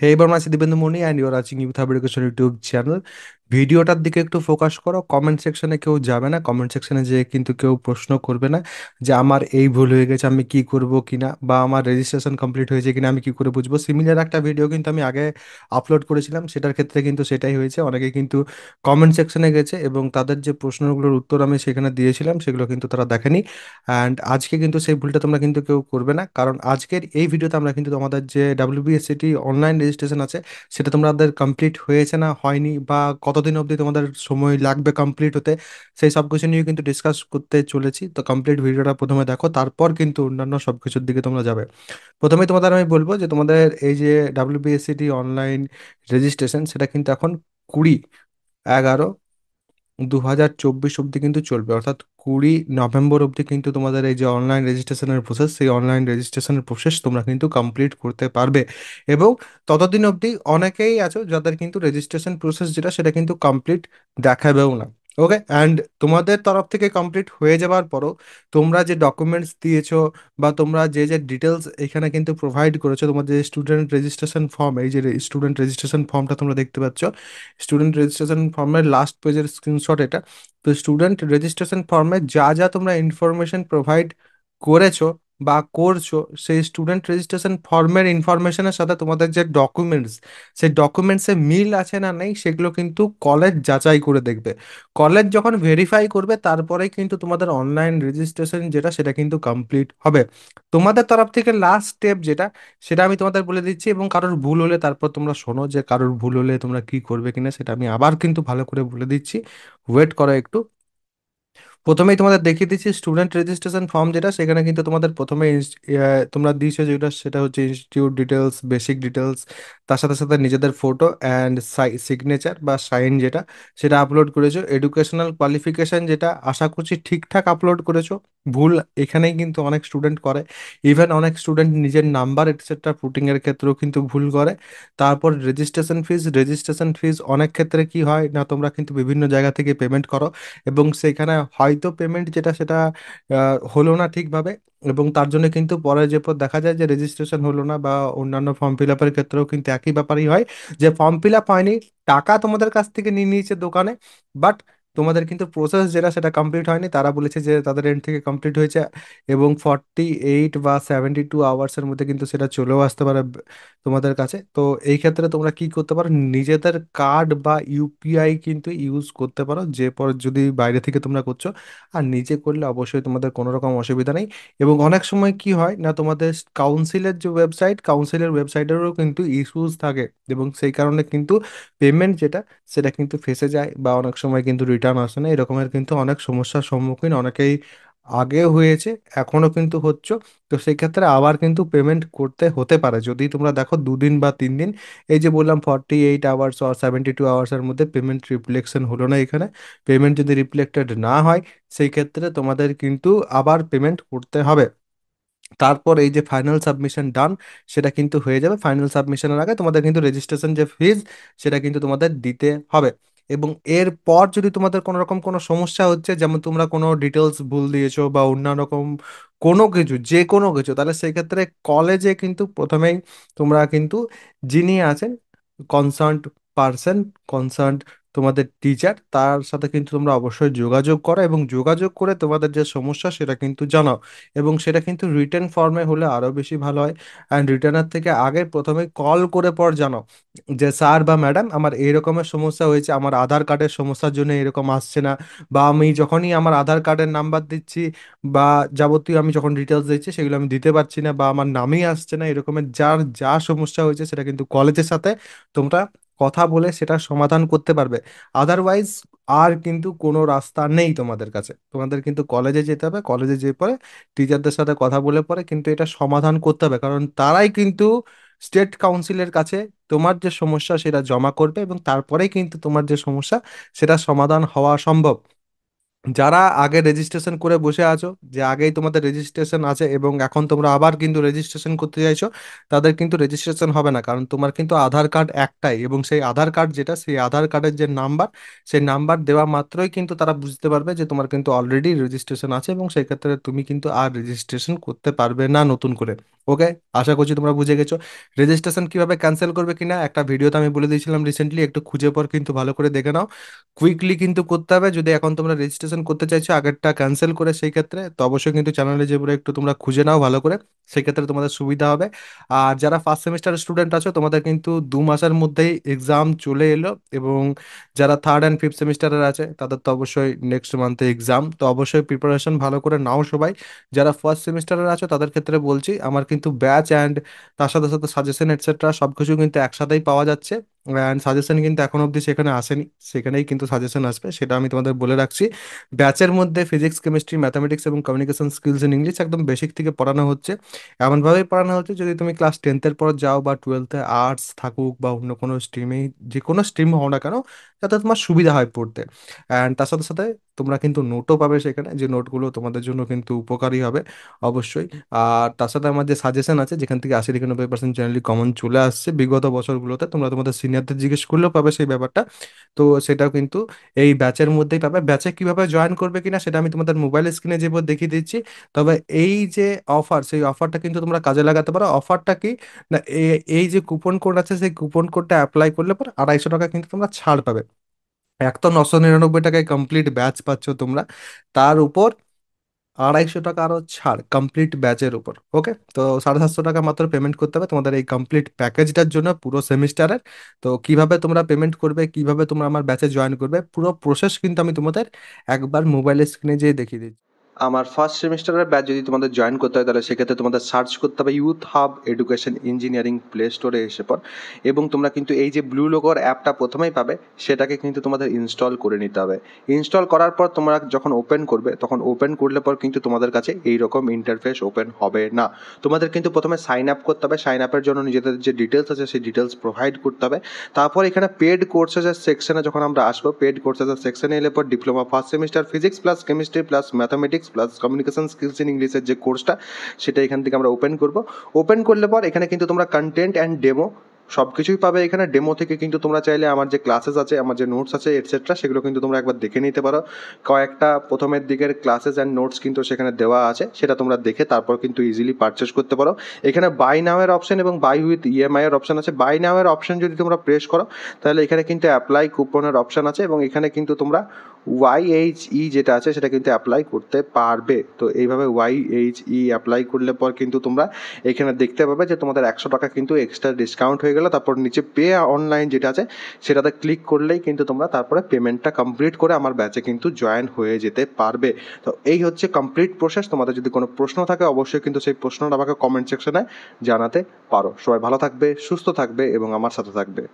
হে এবার মাসি Dibendu Moni and you're watching youth hub education YouTube channel. ভিডিওটার দিকে একটু ফোকাস করো। কমেন্ট সেকশনে কেউ যাবে না, কমেন্ট সেকশনে যেয়ে কিন্তু কেউ প্রশ্ন করবে না যে আমার এই ভুল হয়ে গেছে আমি কি করব কিনা, বা আমার রেজিস্ট্রেশন কমপ্লিট হয়েছে কিনা আমি কি করে বুঝবো। সিমিলার একটা ভিডিও কিন্তু আমি আগে আপলোড করেছিলাম, সেটার ক্ষেত্রে কিন্তু সেটাই হয়েছে। অনেকে কিন্তু কমেন্ট সেকশনে গেছে এবং তাদের যে প্রশ্নগুলোর উত্তর আমি সেখানে দিয়েছিলাম সেগুলো কিন্তু তারা দেখেনি। অ্যান্ড আজকে কিন্তু সেই ভুলটা তোমরা কিন্তু কেউ করবে না, কারণ আজকের এই ভিডিওতে আমরা কিন্তু তোমাদের যে ডাব্লিউবিএসসিটি অনলাইন রেজিস্ট্রেশন আছে সেটা তোমাদের কমপ্লিট হয়েছে না হয়নি, বা কতদিন অবধি তোমাদের সময় লাগবে কমপ্লিট হতে, সেই সব কিছু নিয়ে কিন্তু ডিসকাস করতে চলেছি। তো কমপ্লিট ভিডিওটা প্রথমে দেখো, তারপর কিন্তু অন্যান্য সব কিছুর দিকে তোমরা যাবে। প্রথমে তোমাদের আমি বলবো যে তোমাদের এই যে ডাব্লিউবিএসসিটি অনলাইন রেজিস্ট্রেশন সেটা কিন্তু এখন 20/11/2024 অবধি কিন্তু চলবে, অর্থাৎ 20 নভেম্বর অবধি কিন্তু তোমাদের এই যে অনলাইন রেজিস্ট্রেশনের প্রসেস, সেই অনলাইন রেজিস্ট্রেশনের প্রসেস তোমরা কিন্তু কমপ্লিট করতে পারবে। এবং ততদিন অবধি অনেকেই আছো যাদের কিন্তু রেজিস্ট্রেশন প্রসেস যেটা সেটা কিন্তু কমপ্লিট দেখাবেও না। ওকে, অ্যান্ড তোমাদের তরফ থেকে কমপ্লিট হয়ে যাওয়ার পরও তোমরা যে ডকুমেন্টস দিয়েছো বা তোমরা যে যে ডিটেলস এখানে কিন্তু প্রোভাইড করেছো, তোমাদের যে স্টুডেন্ট রেজিস্ট্রেশন ফর্ম, এই যে স্টুডেন্ট রেজিস্ট্রেশন ফর্মটা তোমরা দেখতে পাচ্ছ, স্টুডেন্ট রেজিস্ট্রেশন ফর্মের লাস্ট পেজের স্ক্রিনশট এটা। তো স্টুডেন্ট রেজিস্ট্রেশন ফর্মে যা যা তোমরা ইনফরমেশন প্রোভাইড করেছো বা করছো, সেই স্টুডেন্ট রেজিস্ট্রেশন ফর্মের ইনফরমেশনের সাথে তোমাদের যে ডকুমেন্টস, সেই ডকুমেন্টসে মিল আছে না নেই সেগুলো কিন্তু কলেজ যাচাই করে দেখবে। কলেজ যখন ভেরিফাই করবে তারপরেই কিন্তু তোমাদের অনলাইন রেজিস্ট্রেশন যেটা সেটা কিন্তু কমপ্লিট হবে। তোমাদের তরফ থেকে লাস্ট স্টেপ যেটা, সেটা আমি তোমাদের বলে দিচ্ছি, এবং কারোর ভুল হলে তারপর তোমরা শোনো যে কারোর ভুল হলে তোমরা কি করবে কিনা, সেটা আমি আবার কিন্তু ভালো করে বলে দিচ্ছি। ওয়েট করো একটু। প্রথমেই তোমাদের দেখিয়ে দিচ্ছি স্টুডেন্ট রেজিস্ট্রেশন ফর্ম যেটা, সেখানে কিন্তু তোমাদের প্রথমে তোমরা দিয়েছো যেটা সেটা হচ্ছে ইনস্টিটিউট ডিটেলস, বেসিক ডিটেলস, তার সাথে সাথে নিজেদের ফটো অ্যান্ড সিগনেচার বা সাইন যেটা, সেটা আপলোড করেছো। এডুকেশনাল কোয়ালিফিকেশন যেটা আশা করছি ঠিকঠাক আপলোড করেছো। ভুল এখানেই কিন্তু অনেক স্টুডেন্ট করে, ইভেন অনেক স্টুডেন্ট নিজের নাম্বার এটসেট্রা পুটিং এর ক্ষেত্রেও কিন্তু ভুল করে। তারপর রেজিস্ট্রেশন ফিজ অনেক ক্ষেত্রে কি হয় না, তোমরা কিন্তু বিভিন্ন জায়গা থেকে পেমেন্ট করো এবং সেখানে হয়তো পেমেন্ট যেটা সেটা হলো না ঠিকভাবে, এবং তার জন্য কিন্তু পরে যে পর দেখা যায় যে রেজিস্ট্রেশন হলো না, বা অন্যান্য ফর্ম ফিল আপের ক্ষেত্রেও কিন্তু একই ব্যাপারই হয়, যে ফর্ম ফিল আপ হয়নি, টাকা তোমাদের কাছ থেকে নিয়ে নিয়েছে দোকানে, বাট তোমাদের কিন্তু প্রসেস যেটা সেটা কমপ্লিট হয়নি। তারা বলেছে যে তাদের এন্ড থেকে কমপ্লিট হয়েছে, এবং 48 বা 72 আওয়ার্সের মধ্যে কিন্তু সেটা চলেও আসতে পারে তোমাদের কাছে। তো এই ক্ষেত্রে তোমরা কি করতে পারো, নিজেদের কার্ড বা ইউপিআই কিন্তু ইউজ করতে পারো, যে পর যদি বাইরে থেকে তোমরা করছো। আর নিজে করলে অবশ্যই তোমাদের কোনো রকম অসুবিধা নেই। এবং অনেক সময় কি হয় না, তোমাদের কাউন্সিলের যে ওয়েবসাইট, কাউন্সিলের ওয়েবসাইটেরও কিন্তু ইস্যুস থাকে, এবং সেই কারণে কিন্তু পেমেন্ট যেটা সেটা কিন্তু ফেঁসে যায়, বা অনেক সময় কিন্তু রিটার্ন আসে না। এরকমের কিন্তু অনেক সমস্যার সম্মুখীন অনেকেই আগে হয়েছে, এখনো কিন্তু হচ্ছে। তো সেই ক্ষেত্রে আবার কিন্তু পেমেন্ট করতে হতে পারে যদি তোমরা দেখো 2 দিন বা 3 দিন, এই যে বললাম 48 আওয়ার্স আর 72 আওয়ার্সের মধ্যে পেমেন্ট রিফ্লেকশন হলো না এখানে, পেমেন্ট যদি রিফ্লেক্টেড না হয় সেই ক্ষেত্রে তোমাদের কিন্তু আবার পেমেন্ট করতে হবে। তারপর এই যে ফাইনাল সাবমিশন ডান, সেটা কিন্তু হয়ে যাবে। ফাইনাল সাবমিশনের আগে তোমাদের কিন্তু রেজিস্ট্রেশন যে ফিজ সেটা কিন্তু তোমাদের দিতে হবে। এবং এরপর যদি তোমাদের কোনো রকম কোনো সমস্যা হচ্ছে, যেমন তোমরা কোনো ডিটেলস ভুল দিয়েছো বা অন্য রকম কোনো কিছু, যে কোনো কিছু, তাহলে সেই ক্ষেত্রে কলেজে কিন্তু প্রথমেই তোমরা কিন্তু যিনি আছেন কনসার্ন পার্সন, কনসার্ন তোমাদের টিচার, তার সাথে কিন্তু তোমরা অবশ্যই যোগাযোগ করো, এবং যোগাযোগ করে তোমাদের যে সমস্যা সেটা কিন্তু জানাও। এবং সেটা কিন্তু রিটেন ফর্মে হলে আরো বেশি ভালো হয়। অ্যান্ড রিটার্নের থেকে আগে প্রথমে কল করে পর জানাও যে স্যার বা ম্যাডাম আমার এই রকমের সমস্যা হয়েছে, আমার আধার কার্ডের সমস্যার জন্য এরকম আসছে না, বা আমি যখনই আমার আধার কার্ডের নাম্বার দিচ্ছি বা যাবতীয় আমি যখন ডিটেলস দিচ্ছি সেগুলো আমি দিতে পারছি না, বা আমার নামই আসছে না, এরকমের যার যা সমস্যা হয়েছে সেটা কিন্তু কলেজের সাথে তোমরা কথা বলে সেটা সমাধান করতে পারবে। আদারওয়াইজ আর কিন্তু কোনো রাস্তা নেই তোমাদের কাছে, তোমাদের কিন্তু কলেজে যেতে হবে। কলেজে যেয়ে পরে টিচারদের সাথে কথা বলে পরে কিন্তু এটা সমাধান করতে হবে, কারণ তারাই কিন্তু স্টেট কাউন্সিলের কাছে তোমার যে সমস্যা সেটা জমা করবে, এবং তারপরেই কিন্তু তোমার যে সমস্যা সেটা সমাধান হওয়া সম্ভব। যারা আগে রেজিস্ট্রেশন করে বসে আছো, যে আগেই তোমাদের রেজিস্ট্রেশন আছে এবং এখন তোমরা আবার কিন্তু রেজিস্ট্রেশন করতে চাইছো, তাদের কিন্তু রেজিস্ট্রেশন হবে না, কারণ তোমার কিন্তু আধার কার্ড একটাই, এবং সেই আধার কার্ড যেটা, সেই আধার কার্ডের যে নাম্বার, সেই নাম্বার দেওয়া মাত্রই কিন্তু তারা বুঝতে পারবে যে তোমার কিন্তু অলরেডি রেজিস্ট্রেশন আছে, এবং সেই ক্ষেত্রে তুমি কিন্তু আর রেজিস্ট্রেশন করতে পারবে না নতুন করে। ওকে, আশা করছি তোমরা বুঝে গেছো। রেজিস্ট্রেশন কিভাবে ক্যান্সেল করবে কিনা একটা ভিডিওতে আমি বলে দিয়েছিলাম রিসেন্টলি, একটু খুঁজে পর কিন্তু ভালো করে দেখে নাও। কুইকলি কিন্তু করতে হবে, যদি এখন তোমরা রেজিস্ট্রেশন করতে চাইছো আগেরটা ক্যান্সেল করে, সেই ক্ষেত্রে তো অবশ্যই কিন্তু চ্যানেলে যে পুরো একটু তোমরা খুঁজে নাও ভালো করে, সেই ক্ষেত্রে তোমাদের সুবিধা হবে। আর যারা ফার্স্ট সেমিস্টার স্টুডেন্ট আছো, তোমাদের কিন্তু 2 মাসের মধ্যেই এক্সাম চলে এলো, এবং যারা থার্ড অ্যান্ড ফিফথ সেমিস্টারের আছে তাদের তো অবশ্যই নেক্সট মান্থে এক্সাম, তো অবশ্যই প্রিপারেশন ভালো করে নাও সবাই। যারা ফার্স্ট সেমিস্টারের আছো তাদের ক্ষেত্রে বলছি, আমার কিন্তু ব্যাচ অ্যান্ড তার সাথে সাথে সাজেশন এটসেট্রা সব কিছু কিন্তু একসাথেই পাওয়া যাচ্ছে। অ্যান্ড সাজেশন কিন্তু এখন অবধি সেখানে আসেনি, সেখানেই কিন্তু সাজেশন আসবে, সেটা আমি তোমাদের বলে রাখছি। ব্যাচের মধ্যে ফিজিক্স, কেমিস্ট্রি, ম্যাথামেটিক্স এবং কমিউনিকেশন স্কিলস ইন ইংলিশ একদম বেসিক থেকে পড়ানো হচ্ছে। এমনভাবেই পড়ানো হচ্ছে যদি তুমি ক্লাস 10th পর যাও, বা 12th আর্টস থাকুক বা অন্য কোনো স্ট্রিমেই, যে কোনো স্ট্রিম হও না কেন, যাতে তোমার সুবিধা হয় পড়তে। অ্যান্ড তার সাথে সাথে তোমরা কিন্তু নোটও পাবে সেখানে, যে নোটগুলো তোমাদের জন্য কিন্তু উপকারী হবে অবশ্যই। আর তার সাথে আমার যে সাজেশন আছে, যেখান থেকে 80 থেকে 90% জেনারেলি কমন চলে আসছে বিগত বছরগুলোতে, তোমরা তোমাদের সিনিয়রদের জিজ্ঞেস করলেও পাবে সেই ব্যাপারটা। তো সেটাও কিন্তু এই ব্যাচের মধ্যেই পাবে। ব্যাচে কিভাবে জয়েন করবে কিনা সেটা আমি তোমাদের মোবাইল স্ক্রিনে যে দেখিয়ে দিচ্ছি। তবে এই যে অফার, সেই অফারটা কিন্তু তোমরা কাজে লাগাতে পারো। অফারটা কি না, এই যে কুপন কোড আছে, সেই কুপন কোডটা অ্যাপ্লাই করলে পর 250 টাকা কিন্তু তোমরা ছাড় পাবে। এক তো 999 টাকায় কমপ্লিট ব্যাচ পাচ্ছ তোমরা, তার উপর 250 টাকা আরও ছাড় কমপ্লিট ব্যাচের উপর। ওকে, তো 750 টাকা মাত্র পেমেন্ট করতে হবে তোমাদের এই কমপ্লিট প্যাকেজটার জন্য পুরো সেমিস্টারের। তো কিভাবে তোমরা পেমেন্ট করবে, কিভাবে তোমরা আমার ব্যাচে জয়েন করবে, পুরো প্রসেস কিন্তু আমি তোমাদের একবার মোবাইলের স্ক্রিনে যেয়ে দেখিয়ে দিচ্ছি। আমার ফার্স্ট সেমিস্টারের ব্যাচ যদি তোমাদের জয়েন করতে হয়, তাহলে সেক্ষেত্রে তোমাদের সার্চ করতে হবে youth hub education engineering play স্টোরে এসে পর, এবং তোমরা কিন্তু এই যে ব্লু লোগোর অ্যাপটা প্রথমেই পাবে, সেটাকে কিন্তু তোমাদের ইনস্টল করে নিতে হবে। ইনস্টল করার পর তোমরা যখন ওপেন করবে, তখন ওপেন করলে পর কিন্তু তোমাদের কাছে এই রকম ইন্টারফেস ওপেন হবে না। তোমাদের কিন্তু প্রথমে সাইন আপ করতে হবে, সাইন আপের জন্য নিজেদের যে ডিটেলস আছে সেই ডিটেলস প্রোভাইড করতে হবে। তারপর এখানে পেড কোর্সেসের সেকশনে যখন আমরা আসবো, পেড কোর্সেসের সেকশনে এলে পর diploma first semester physics plus chemistry plus mathematics plus communication skills in ইংলিশের যে কোর্সটা, সেটা এখান থেকে আমরা ওপেন করব। ওপেন করলে পর এখানে কিন্তু তোমরা কন্টেন্ট অ্যান্ড ডেমো সব কিছুই পাবে। এখানে ডেমো থেকে কিন্তু তোমরা চাইলে আমার যে ক্লাসেস আছে, আমার যে নোটস আছে এটসেট্রা, সেগুলো কিন্তু তোমরা একবার দেখে নিতে পারো। কয়েকটা প্রথমের দিকের ক্লাসেস অ্যান্ড নোটস কিন্তু সেখানে দেওয়া আছে, সেটা তোমরা দেখে তারপর কিন্তু ইজিলি পারচেস করতে পারো। এখানে বাই নাও এর অপশন এবং বাই উইথ ইএমআই এর অপশন আছে। বাই নাও এর অপশন যদি তোমরা প্রেস করো, তাহলে এখানে কিন্তু অ্যাপ্লাই কুপনের অপশন আছে, এবং এখানে কিন্তু তোমরা ওয়াইএইচই যেটা আছে সেটা কিন্তু অ্যাপ্লাই করতে পারবে। তো এইভাবে ওয়াইএইচই অ্যাপ্লাই করলে পর কিন্তু তোমরা এখানে দেখতে পাবে যে তোমাদের 100 টাকা কিন্তু এক্সট্রা ডিসকাউন্ট হয়ে গেল। তারপর নিচে পে অনলাইন যেটা আছে, সেটাতে ক্লিক করলেই কিন্তু তোমরা তারপরে পেমেন্টটা কমপ্লিট করে আমার ব্যাচে কিন্তু জয়েন হয়ে যেতে পারবে। তো এই হচ্ছে কমপ্লিট প্রসেস। তোমাদের যদি কোনো প্রশ্ন থাকে, অবশ্যই কিন্তু সেই প্রশ্নটা আমাকে কমেন্ট সেকশনে জানাতে পারো। সবাই ভালো থাকবে, সুস্থ থাকবে এবং আমার সাথে থাকবে।